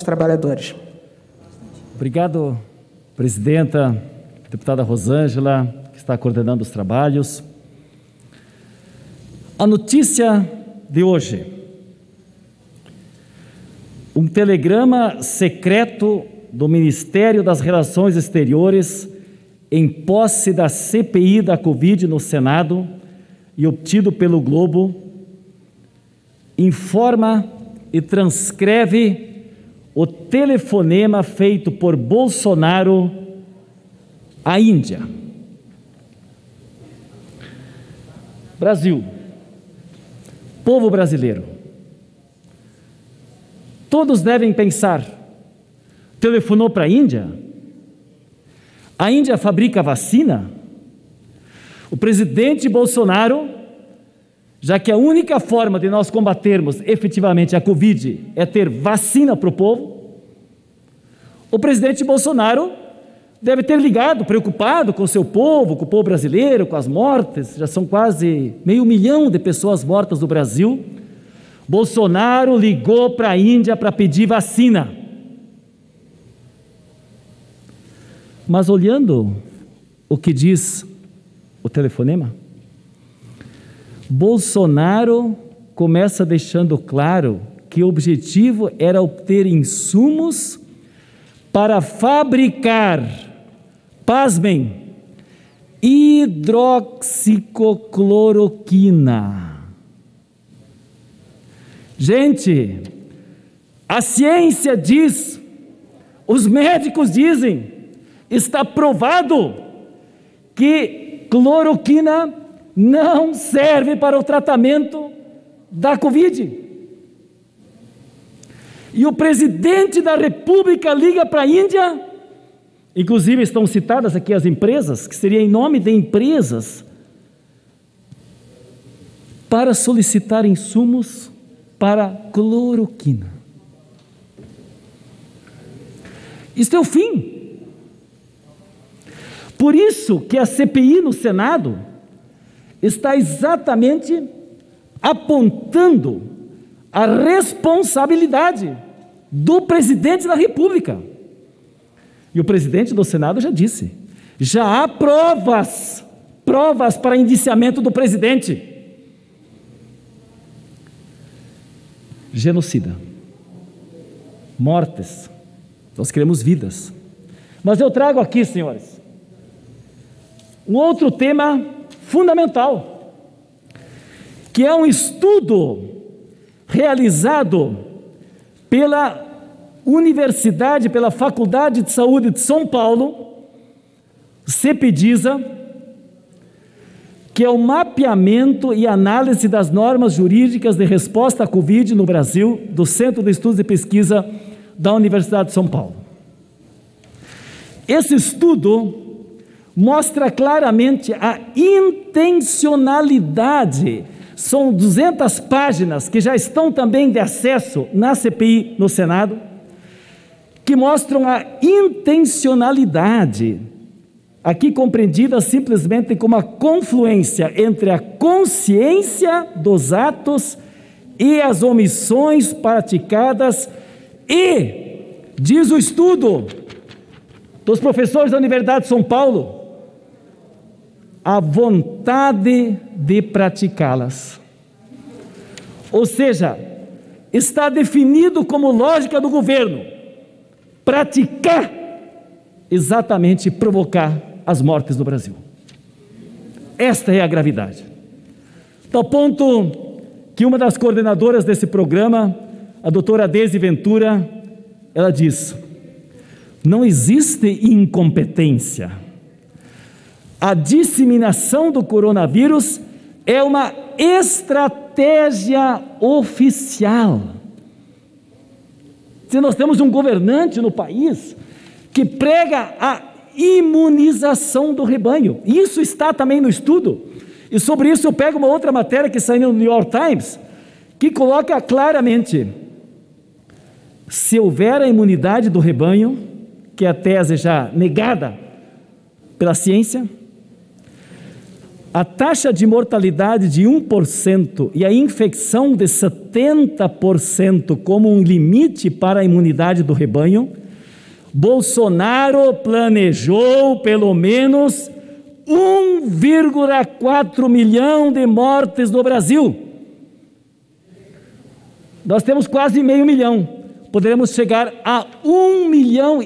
trabalhadores. Obrigado, presidenta, deputada Rosângela, que está coordenando os trabalhos. A notícia de hoje: um telegrama secreto do Ministério das Relações Exteriores em posse da CPI da Covid no Senado e obtido pelo Globo, informa e transcreve o telefonema feito por Bolsonaro à Índia. Brasil, povo brasileiro, todos devem pensar: telefonou para a Índia? A Índia fabrica vacina? O presidente Bolsonaro, já que a única forma de nós combatermos efetivamente a Covid é ter vacina para o povo, o presidente Bolsonaro deve ter ligado, preocupado com o seu povo, com o povo brasileiro, com as mortes. Já são quase 500 mil de pessoas mortas no Brasil. Bolsonaro ligou para a Índia para pedir vacina. Mas olhando o que diz o telefonema, Bolsonaro começa deixando claro que o objetivo era obter insumos para fabricar, pasmem, hidroxicloroquina. Gente, a ciência diz, os médicos dizem, está provado que cloroquina não serve para o tratamento da Covid. E o presidente da República liga para a Índia, inclusive estão citadas aqui as empresas, que seria em nome de empresas, para solicitar insumos para cloroquina. Isto é o fim. Por isso que a CPI no Senado está exatamente apontando a responsabilidade do presidente da República. E o presidente do Senado já disse, já há provas para indiciamento do presidente. Genocida, mortes, nós queremos vidas. Mas eu trago aqui, senhores, um outro tema fundamental, que é um estudo realizado pela Universidade, pela Faculdade de Saúde de São Paulo, CEPIDISA, que é o mapeamento e análise das normas jurídicas de resposta à Covid no Brasil, do Centro de Estudos e Pesquisa da Universidade de São Paulo. Esse estudo mostra claramente a intencionalidade. São 200 páginas que já estão também de acesso na CPI no Senado, que mostram a intencionalidade, aqui compreendida simplesmente como a confluência entre a consciência dos atos e as omissões praticadas e, diz o estudo dos professores da Universidade de São Paulo, a vontade de praticá-las. Ou seja, está definido como lógica do governo praticar, exatamente provocar as mortes no Brasil. Esta é a gravidade. Tal ponto que uma das coordenadoras desse programa, a doutora Deise Ventura, ela diz: não existe incompetência. A disseminação do coronavírus é uma estratégia oficial. Se nós temos um governante no país que prega a imunização do rebanho, isso está também no estudo, e sobre isso eu pego uma outra matéria que saiu no New York Times, que coloca claramente: se houver a imunidade do rebanho, que é a tese já negada pela ciência, a taxa de mortalidade de 1% e a infecção de 70% como um limite para a imunidade do rebanho, Bolsonaro planejou pelo menos 1,4 milhão de mortes no Brasil. Nós temos quase meio milhão. Poderemos chegar a 1,5 milhão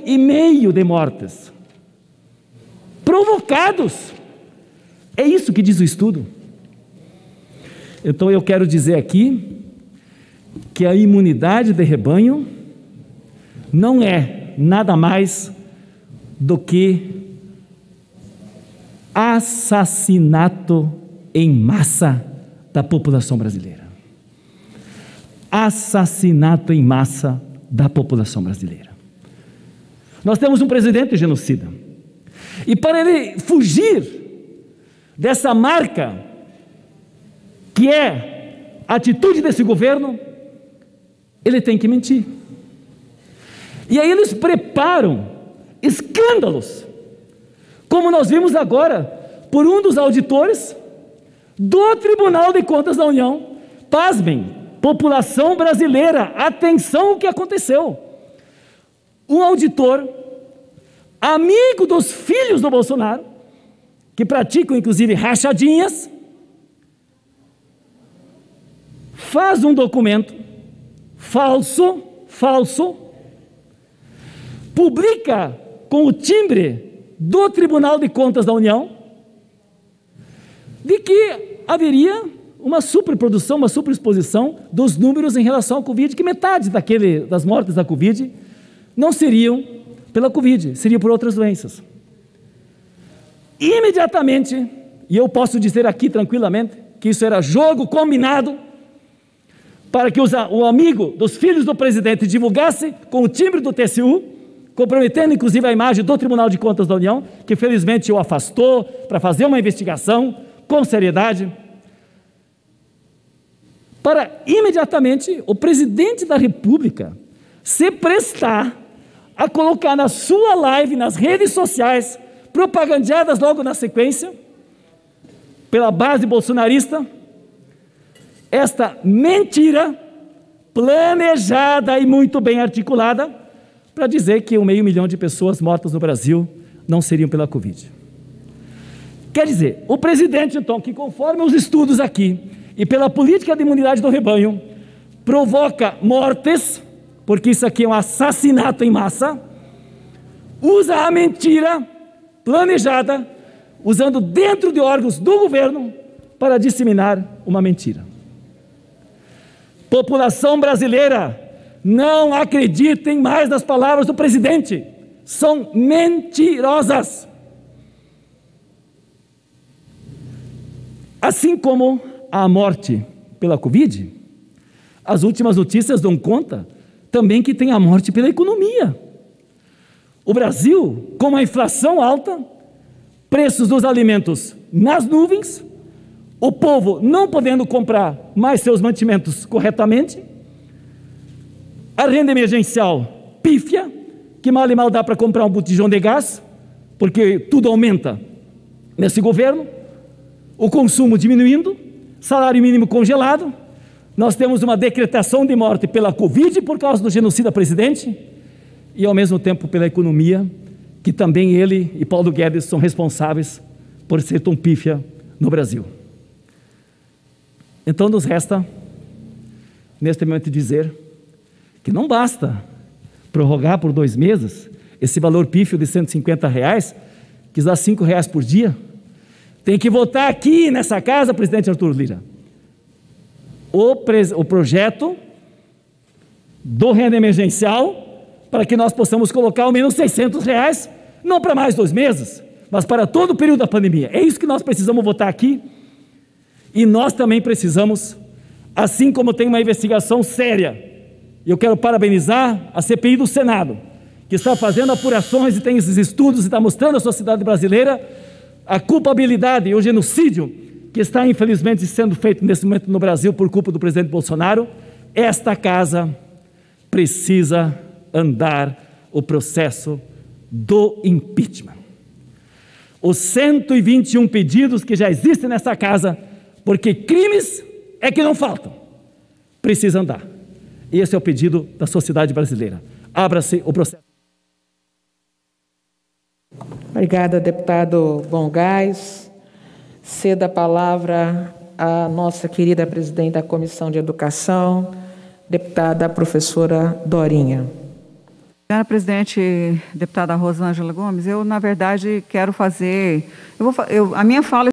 de mortes provocados. É isso que diz o estudo. Então eu quero dizer aqui que a imunidade de rebanho não é nada mais do que assassinato em massa da população brasileira. Assassinato em massa da população brasileira. Nós temos um presidente genocida. E para ele fugir dessa marca que é a atitude desse governo, ele tem que mentir. E aí eles preparam escândalos, como nós vimos agora, por um dos auditores do Tribunal de Contas da União. Pasmem, população brasileira, atenção o que aconteceu. Um auditor, amigo dos filhos do Bolsonaro, que praticam inclusive rachadinhas, faz um documento falso, publica com o timbre do Tribunal de Contas da União, de que haveria uma superprodução, uma superexposição dos números em relação ao Covid, que metade das mortes da Covid não seriam pela Covid, seriam por outras doenças. Imediatamente, e eu posso dizer aqui tranquilamente, que isso era jogo combinado, para que o amigo dos filhos do presidente divulgasse com o timbre do TCU, comprometendo inclusive a imagem do Tribunal de Contas da União, que felizmente o afastou para fazer uma investigação com seriedade, para imediatamente o presidente da República se prestar a colocar na sua live, nas redes sociais, propagandeadas logo na sequência, pela base bolsonarista, esta mentira planejada e muito bem articulada para dizer que 1,5 milhão de pessoas mortas no Brasil não seriam pela Covid. Quer dizer, o presidente, então, que conforme os estudos aqui e pela política de imunidade do rebanho, provoca mortes, porque isso aqui é um assassinato em massa, usa a mentira planejada, usando dentro de órgãos do governo para disseminar uma mentira. População brasileira, não acreditem mais nas palavras do presidente, são mentirosas. Assim como a morte pela Covid, as últimas notícias dão conta também que tem a morte pela economia. O Brasil, com a inflação alta, preços dos alimentos nas nuvens, o povo não podendo comprar mais seus mantimentos corretamente, a renda emergencial pífia, que mal e mal dá para comprar um botijão de gás, porque tudo aumenta nesse governo, o consumo diminuindo, salário mínimo congelado, nós temos uma decretação de morte pela Covid por causa do genocida presidente e ao mesmo tempo pela economia, que também ele e Paulo Guedes são responsáveis por ser tão pífia no Brasil. Então nos resta, neste momento, dizer que não basta prorrogar por 2 meses esse valor pífio de R$150, que dá R$5 por dia. Tem que votar aqui nessa casa, presidente Arthur Lira, o projeto do renda emergencial, para que nós possamos colocar ao menos R$600, não para mais 2 meses, mas para todo o período da pandemia. É isso que nós precisamos votar aqui. E nós também precisamos, assim como tem uma investigação séria, e eu quero parabenizar a CPI do Senado, que está fazendo apurações e tem esses estudos e está mostrando à sociedade brasileira a culpabilidade e o genocídio que está infelizmente sendo feito nesse momento no Brasil por culpa do presidente Bolsonaro. Esta casa precisa andar o processo do impeachment. os 121 pedidos que já existem nessa casa, porque crimes é que não faltam. Precisa andar. Esse é o pedido da sociedade brasileira. Abra-se o processo. Obrigada, deputado Bongás. Cedo a palavra à nossa querida presidente da Comissão de Educação, deputada professora Dorinha. Senhora presidente, deputada Rosângela Gomes, eu, na verdade, quero fazer... a minha fala